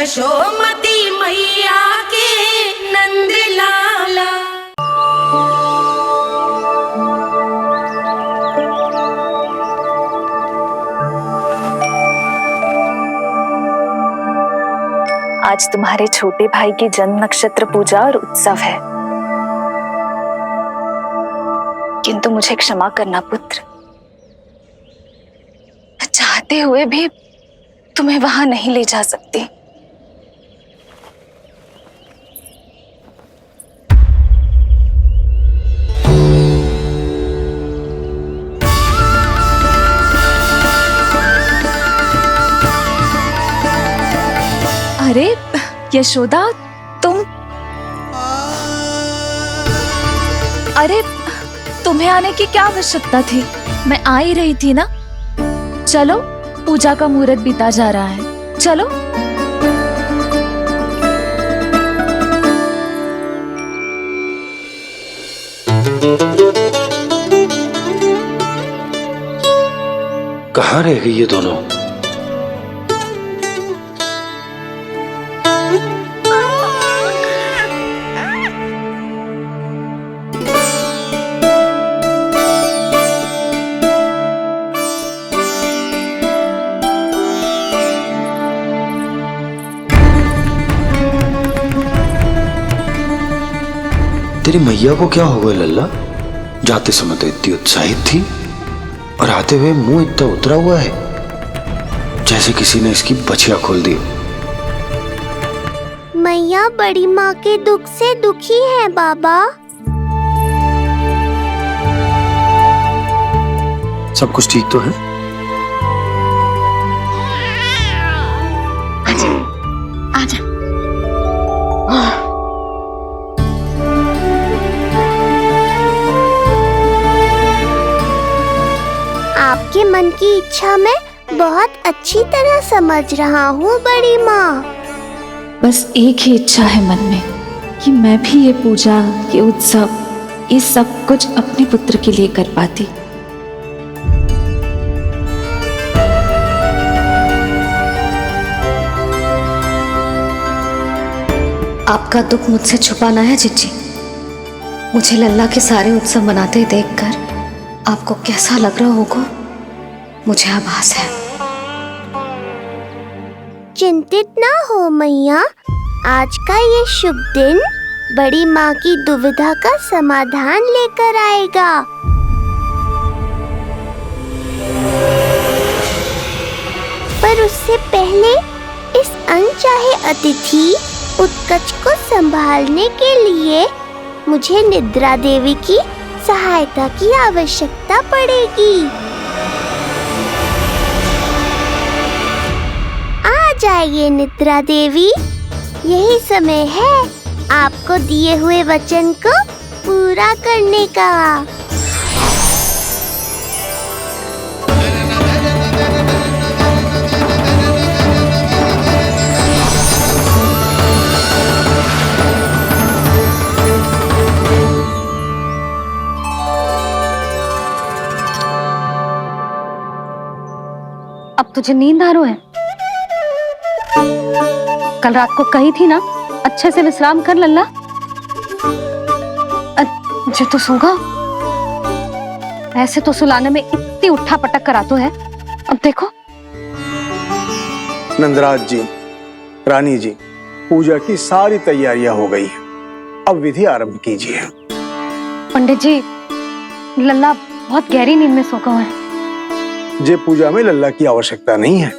यशोमती मैया के नंद लाला। आज तुम्हारे छोटे भाई की जन्म नक्षत्र पूजा और उत्सव है, किंतु मुझे क्षमा करना पुत्र, चाहते हुए भी तुम्हें वहां नहीं ले जा सकती। अरे यशोदा, अरे तुम्हें आने की क्या आवश्यकता थी? मैं आ ही रही थी ना। चलो, पूजा का मुहूर्त बीता जा रहा है, चलो। कहाँ रह गई ये दोनों? तेरी मैया को क्या हो गया लल्ला? जाते समय तो इतनी उत्साहित थी और आते हुए मुंह इतना उतरा हुआ है जैसे किसी ने इसकी बछिया खोल दी। मैया बड़ी माँ के दुख से दुखी है बाबा। सब कुछ ठीक तो है? आजा। आपके मन की इच्छा मैं बहुत अच्छी तरह समझ रहा हूँ बड़ी माँ। बस एक ही इच्छा है मन में कि मैं भी ये पूजा, ये उत्सव, ये सब कुछ अपने पुत्र के लिए कर पाती। आपका दुख मुझसे छुपाना है जिज्जी। मुझे लल्ला के सारे उत्सव मनाते देखकर आपको कैसा लग रहा होगा, मुझे आभास है। चिंतित ना हो मैया, आज का ये शुभ दिन बड़ी माँ की दुविधा का समाधान लेकर आएगा। पर उससे पहले इस अनचाहे अतिथि उत्कच को संभालने के लिए मुझे निद्रा देवी की सहायता की आवश्यकता पड़ेगी। आ जाइए निद्रा देवी, यही समय है आपको दिए हुए वचन को पूरा करने का। अब तुझे नींद आ रही है? कल रात को कही थी ना अच्छे से विश्राम कर लल्ला। जो तो सोगा, ऐसे तो सुलाने में इतनी उठा पटक करा तो है। अब देखो। नंदराज जी, रानी जी, पूजा की सारी तैयारियां हो गई हैं। अब विधि आरंभ कीजिए। पंडित जी, लल्ला बहुत गहरी नींद में सोगा हुआ है। जे पूजा में लल्ला की आवश्यकता नहीं है,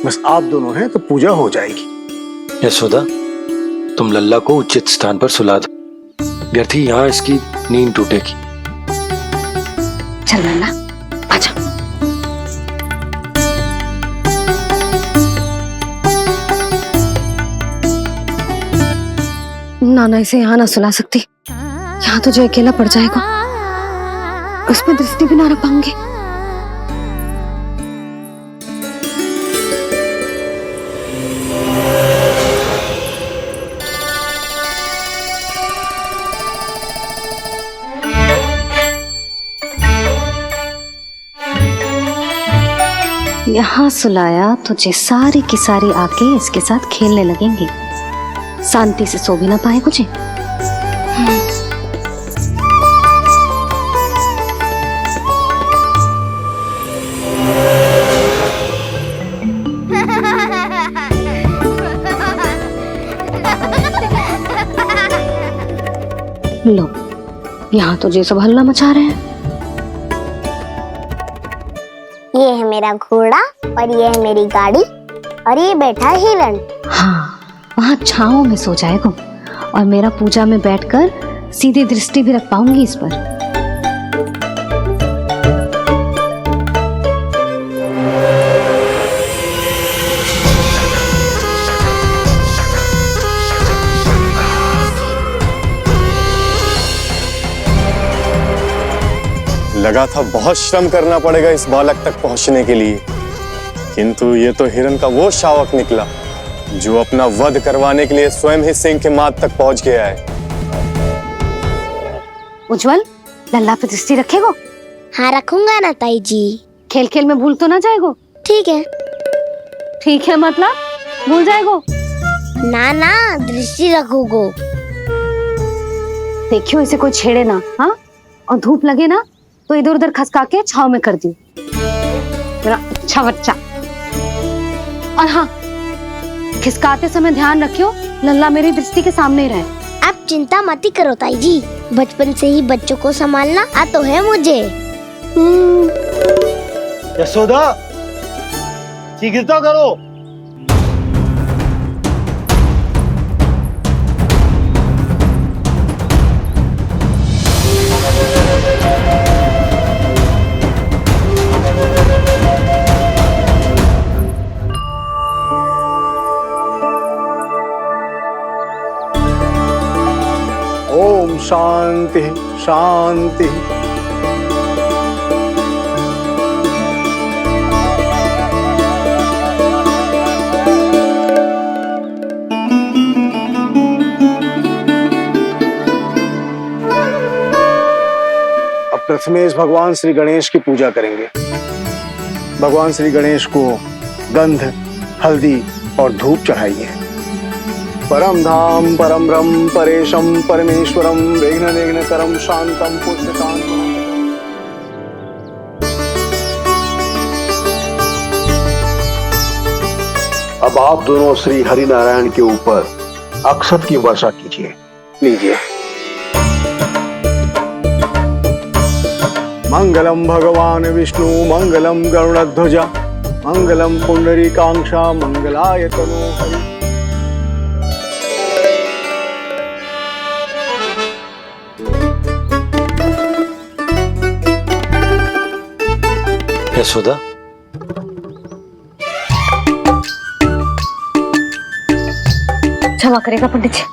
बस आप दोनों हैं तो पूजा हो जाएगी। यशोदा, तुम लल्ला को उचित स्थान पर सुला दो, व्यर्थ ही यहाँ इसकी नींद टूटेगी। चल लल्ला, आजा। नाना इसे यहाँ ना सुला सकती, यहाँ तो जो अकेला पड़ जाएगा, उसमें दृष्टि भी ना रख पाऊंगी। यहाँ सुलाया तुझे सारी की सारी आके इसके साथ खेलने लगेंगी, शांति से सो भी ना पाए मुझे। लो, यहाँ तो ये सब हल्ला मचा रहे हैं। ये है मेरा घोड़ा और ये है मेरी गाड़ी और ये बैठा है हिरण। हाँ, वहाँ छांव में सो जाएगा और मेरा पूजा में बैठकर सीधी दृष्टि भी रख पाऊंगी इस पर। लगा था बहुत श्रम करना पड़ेगा इस बालक तक पहुंचने के लिए, किंतु ये तो हिरण का वो शावक निकला जो अपना वध करवाने के लिए स्वयं ही सिंह के माथ तक पहुंच गया है। उज्जवल, लल्ला पे दृष्टि रखेगो? हाँ रखूंगा ना ताई जी। खेल खेल में भूल तो ना जाएगो? ठीक है। ठीक है मतलब भूल जाएगो? ना ना, दृष्टि रखोगो। देखियो इसे कोई छेड़े ना, हाँ? और धूप लगे ना तो इधर उधर खसका के छाव में कर दियो। मेरा अच्छा बच्चा। और हाँ, खिसकाते समय ध्यान रखियो लल्ला मेरी दृष्टि के सामने ही रहे। आप चिंता मत करो ताई जी, बचपन से ही बच्चों को संभालना आता तो है मुझे। यशोदा, शीघ्रता करो। ओम शांति शांति। अब प्रथमेश भगवान श्री गणेश की पूजा करेंगे। भगवान श्री गणेश को गंध, हल्दी और धूप चढ़ाइए। परम धाम परम ब्रह्म परेशम परमेश्वरम विघ्न निघ्नकरम शांतम पुष्टकांतम। अब आप दोनों श्री हरि नारायण के ऊपर अक्षत की वर्षा कीजिए। लीजिए। मंगलम भगवान विष्णु मंगलम गरुड़ध्वजा मंगलम पुंडरीकाक्षा मंगलाय तनोहरि। यशोदा, क्षमा करेगा पंडित जी।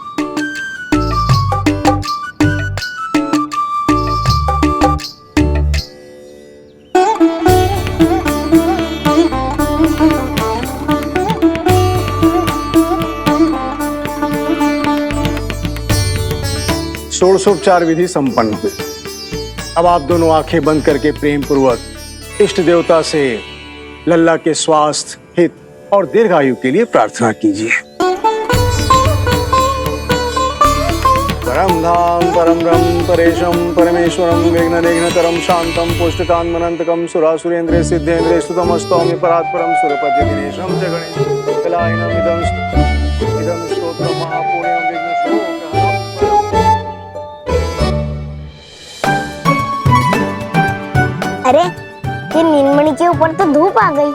षोडशोपचार विधि संपन्न हुई। अब आप दोनों आंखें बंद करके प्रेम पूर्वक इष्ट देवता से लल्ला के स्वास्थ्य, हित और दीर्घायु के लिए प्रार्थना कीजिए। परम धाम परम ब्रह्म परेशम परमेश्वरम विघ्न निघ्नकरम शांतम पुष्टकांतमनंतकम सुरासुरेंद्र सिद्धेंद्र स्तुतम स्तौम्य परात्परम सुरपति दिनेशम च गणेश कलायनम इदम स्तोत्रम महापुण्यम विघ्न शोकहरम। अरे ये नीलमणि के ऊपर तो धूप आ गई।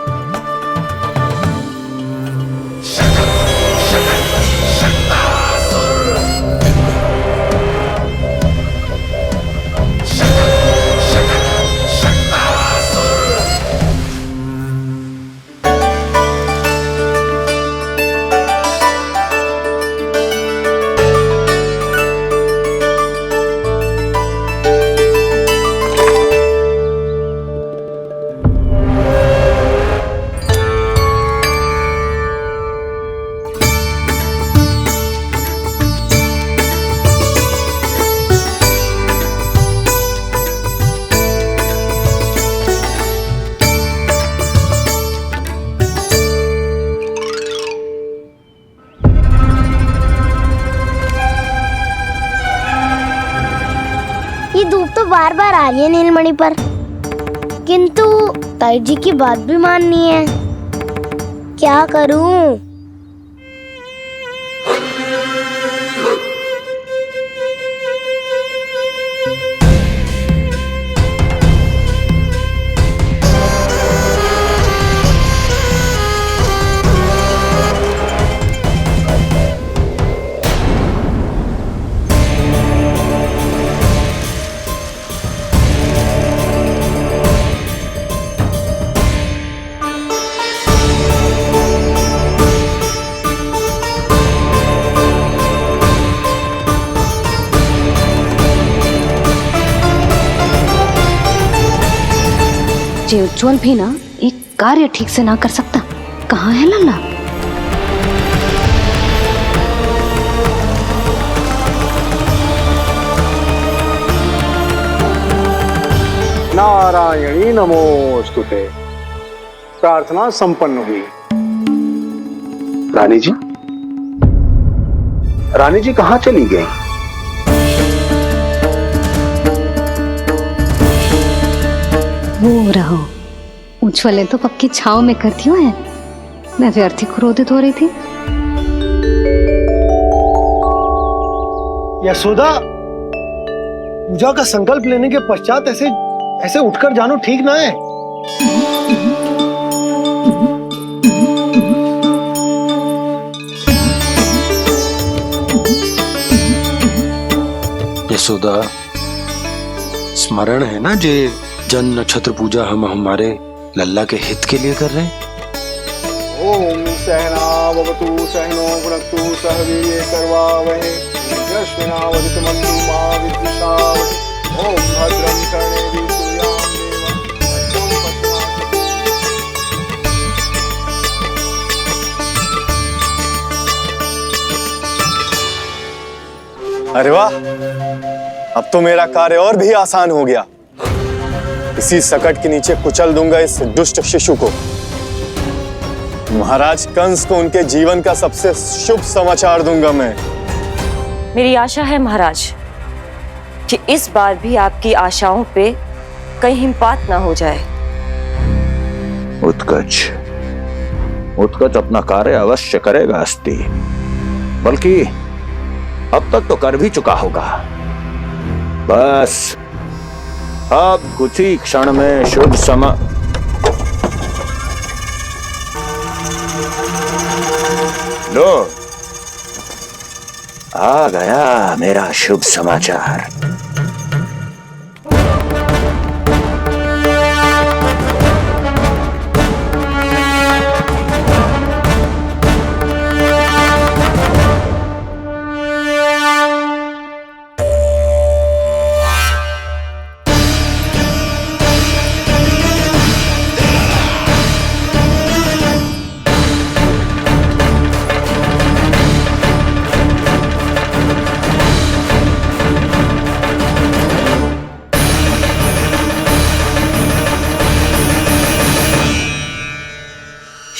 तो बार बार आ रही है नीलमणि पर, किंतु ताई जी की बात भी माननी है। क्या करूं? जे उज्जवल भी ना एक कार्य ठीक से ना कर सकता, कहाँ है लल्ला? नारायणी नमोस्तुते। प्रार्थना संपन्न हुई। रानी जी, रानी जी कहाँ चली गई? वो रहो, उज्जवल ने तो पक्की छाव में कर दिया है। मैं व्यर्थ ही क्रोधित हो रही थी। यशोदा, पूजा का संकल्प लेने के पश्चात ऐसे ऐसे उठकर जानो ठीक ना है। यशोदा, स्मरण है ना जे जन नक्षत्र पूजा हम हमारे लल्ला के हित के लिए कर रहे हैं। ओम सहनावतु सहनो भुनक्तु सह वीर्ये करवावहै यस्मिनावदितमस्तु मा विद्विषावहै। ओम भद्रं कर्णेभिः सूर्यां देवं। अरे वाह, अब तो मेरा कार्य और भी आसान हो गया। इसी सकट के नीचे कुचल दूंगा इस दुष्ट शिशु को। महाराज कंस को उनके जीवन का सबसे शुभ समाचार दूंगा मैं। मेरी आशा है महाराज कि इस बार भी आपकी आशाओं पे कहीं हिमपात ना हो जाए। उत्कच उत्कच अपना कार्य अवश्य करेगा अस्ति, बल्कि अब तक तो कर भी चुका होगा। बस अब कुछ ही क्षण में शुभ समय। लो, आ गया मेरा शुभ समाचार।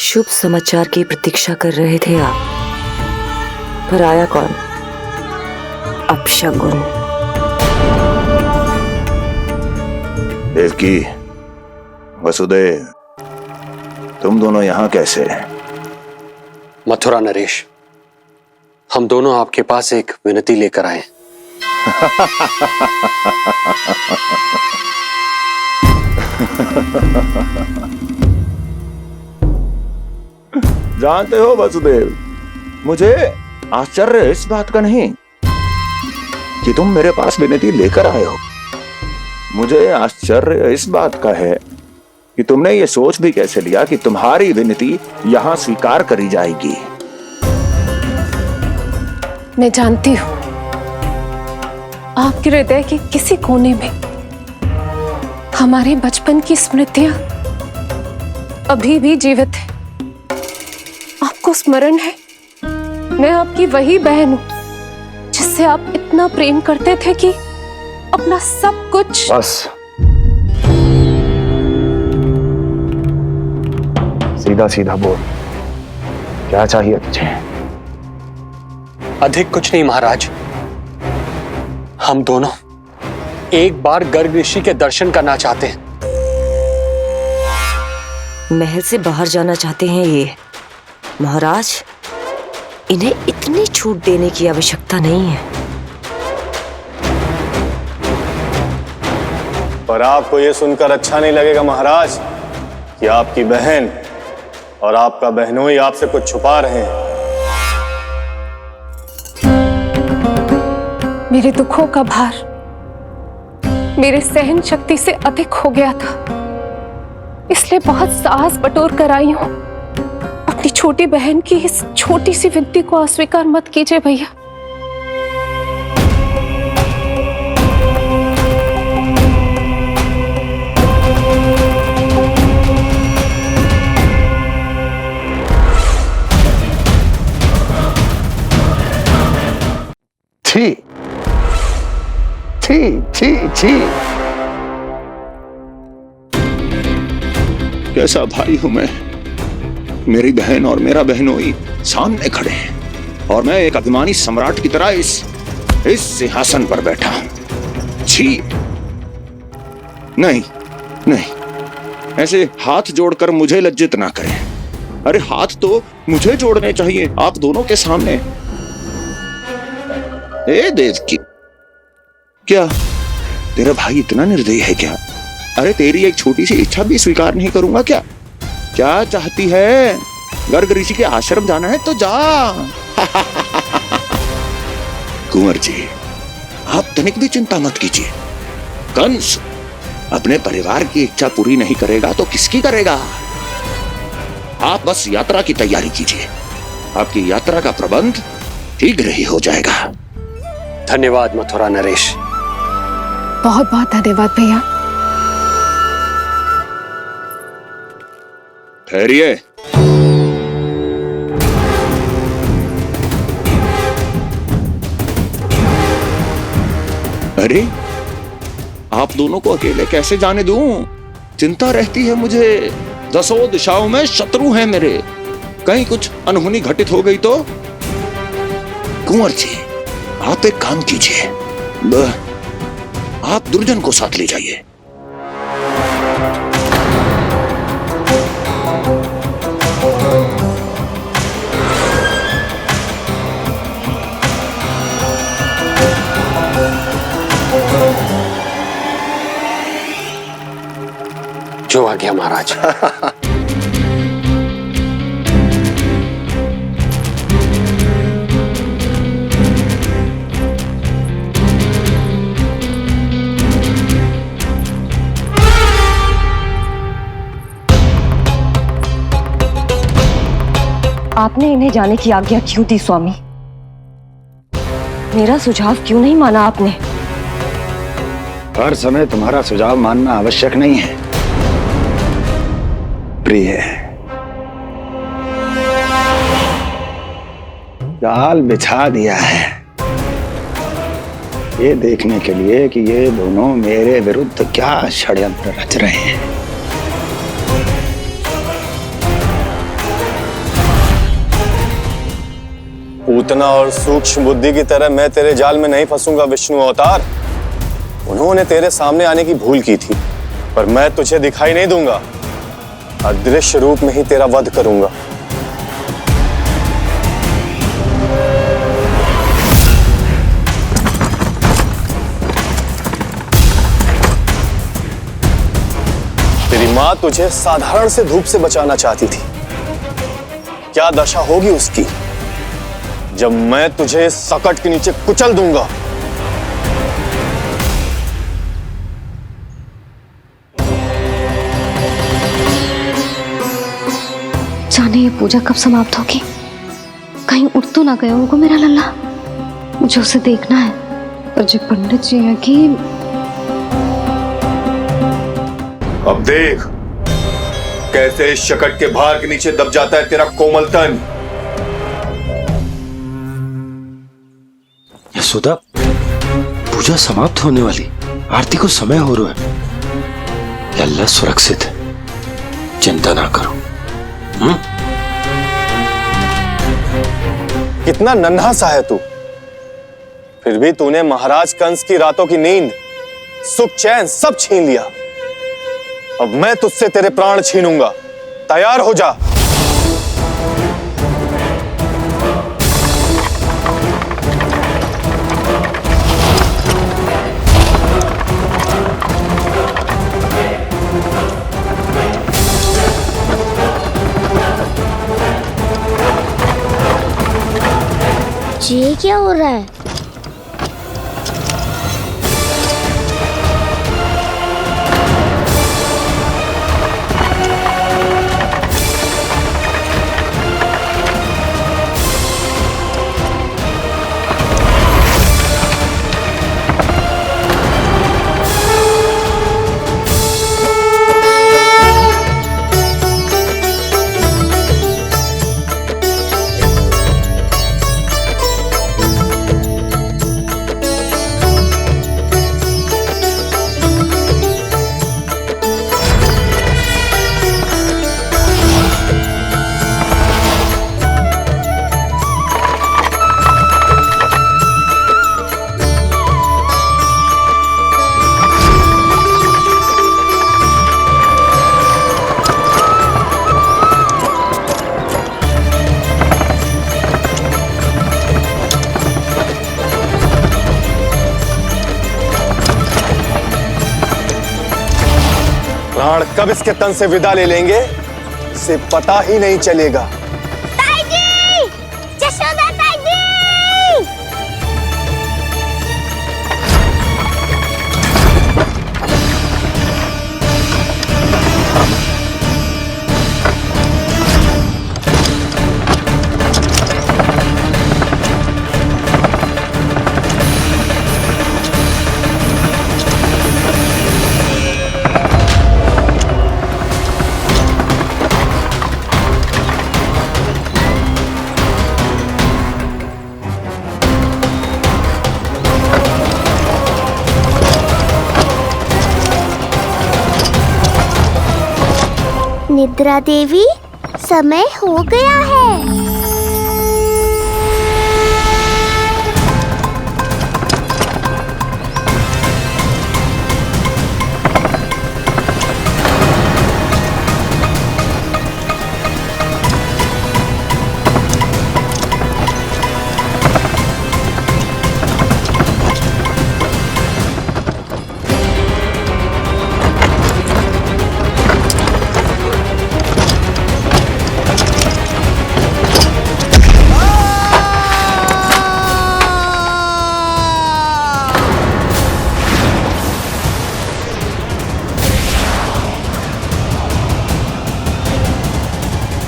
शुभ समाचार की प्रतीक्षा कर रहे थे आप, पर आया कौन? अपशगुन। देवकी, वसुदेव, तुम दोनों यहाँ कैसे? मथुरा नरेश, हम दोनों आपके पास एक विनती लेकर आए। जानते हो वसुदेव, मुझे आश्चर्य इस बात का नहीं कि तुम मेरे पास विनती लेकर आए हो। मुझे आश्चर्य इस बात का है कि तुमने ये सोच भी कैसे लिया कि तुम्हारी विनती यहाँ स्वीकार करी जाएगी। मैं जानती हूँ आपके हृदय के किसी कोने में हमारे बचपन की स्मृतियां अभी भी जीवित है। आपको स्मरण है, मैं आपकी वही बहन हूं जिससे आप इतना प्रेम करते थे कि अपना सब कुछ। बस, सीधा सीधा बोल, क्या चाहिए तुझे? अधिक कुछ नहीं महाराज, हम दोनों एक बार गर्ग ऋषि के दर्शन करना चाहते हैं। महल से बाहर जाना चाहते हैं ये। महाराज, इन्हें इतनी छूट देने की आवश्यकता नहीं है। पर आपको ये सुनकर अच्छा नहीं लगेगा महाराज कि आपकी बहन और आपका बहनोई आपसे कुछ छुपा रहे हैं। मेरे दुखों का भार मेरे सहन शक्ति से अधिक हो गया था, इसलिए बहुत साहस बटोर कर आई हूं। अपनी छोटी बहन की इस छोटी सी विनती को अस्वीकार मत कीजिए भैया। छी छी छी छी, कैसा भाई हूं मैं। मेरी बहन और मेरा बहनोई सामने खड़े हैं और मैं एक अभिमानी सम्राट की तरह इस सिंहासन पर बैठा हूं। छी, नहीं नहीं, ऐसे हाथ जोड़कर मुझे लज्जित ना करें। अरे हाथ तो मुझे जोड़ने चाहिए आप दोनों के सामने। ए देवकी, क्या तेरा भाई इतना निर्दयी है क्या? अरे तेरी एक छोटी सी इच्छा भी स्वीकार नहीं करूंगा क्या? क्या चाहती है? गर्ग ऋषि के आश्रम जाना है तो जा। कुंवर जी, आप तनिक भी चिंता मत कीजिए। कंस अपने परिवार की इच्छा पूरी नहीं करेगा तो किसकी करेगा? आप बस यात्रा की तैयारी कीजिए, आपकी यात्रा का प्रबंध शीघ्र ही हो जाएगा। धन्यवाद मथुरा नरेश। बहुत बहुत धन्यवाद भैया। ठहरिए। अरे आप दोनों को अकेले कैसे जाने दूं? चिंता रहती है मुझे। दसों दिशाओं में शत्रु हैं मेरे, कहीं कुछ अनहोनी घटित हो गई तो? कुंवर जी, आप एक काम कीजिए, आप दुर्जन को साथ ले जाइए। जो आ गया महाराज। आपने इन्हें जाने की आज्ञा क्यों दी स्वामी? मेरा सुझाव क्यों नहीं माना आपने? हर समय तुम्हारा सुझाव मानना आवश्यक नहीं है प्रिय। जाल बिछा दिया है ये देखने के लिए कि ये दोनों मेरे विरुद्ध क्या षड्यंत्र रच रहे हैं। पूतना और सूक्ष्म बुद्धि की तरह मैं तेरे जाल में नहीं फंसूंगा विष्णु अवतार। उन्होंने तेरे सामने आने की भूल की थी, पर मैं तुझे दिखाई नहीं दूंगा। अदृश्य रूप में ही तेरा वध करूंगा। तेरी मां तुझे साधारण से धूप से बचाना चाहती थी, क्या दशा होगी उसकी जब मैं तुझे सकट के नीचे कुचल दूंगा। जाने ये पूजा कब समाप्त होगी? कहीं उठ तो ना गया होगा मेरा लल्ला। मुझे उसे देखना है। और जो पंडित जी है कि अब देख कैसे इस शकट के भार के नीचे दब जाता है तेरा कोमल तन। यशोदा, पूजा समाप्त होने वाली, आरती को समय हो रहा है। अल्लाह सुरक्षित है, चिंता ना करो। कितना नन्हा सा है तू, फिर भी तूने महाराज कंस की रातों की नींद सुख चैन सब छीन लिया। अब मैं तुझसे तेरे प्राण छीनूंगा। तैयार हो जा। ये क्या हो रहा है? प्राण कब इसके तन से विदा ले लेंगे इसे पता ही नहीं चलेगा। ताई जी! जशोदा ताई जी! निद्रा देवी, समय हो गया है।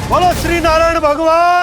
बोलो श्री नारायण भगवान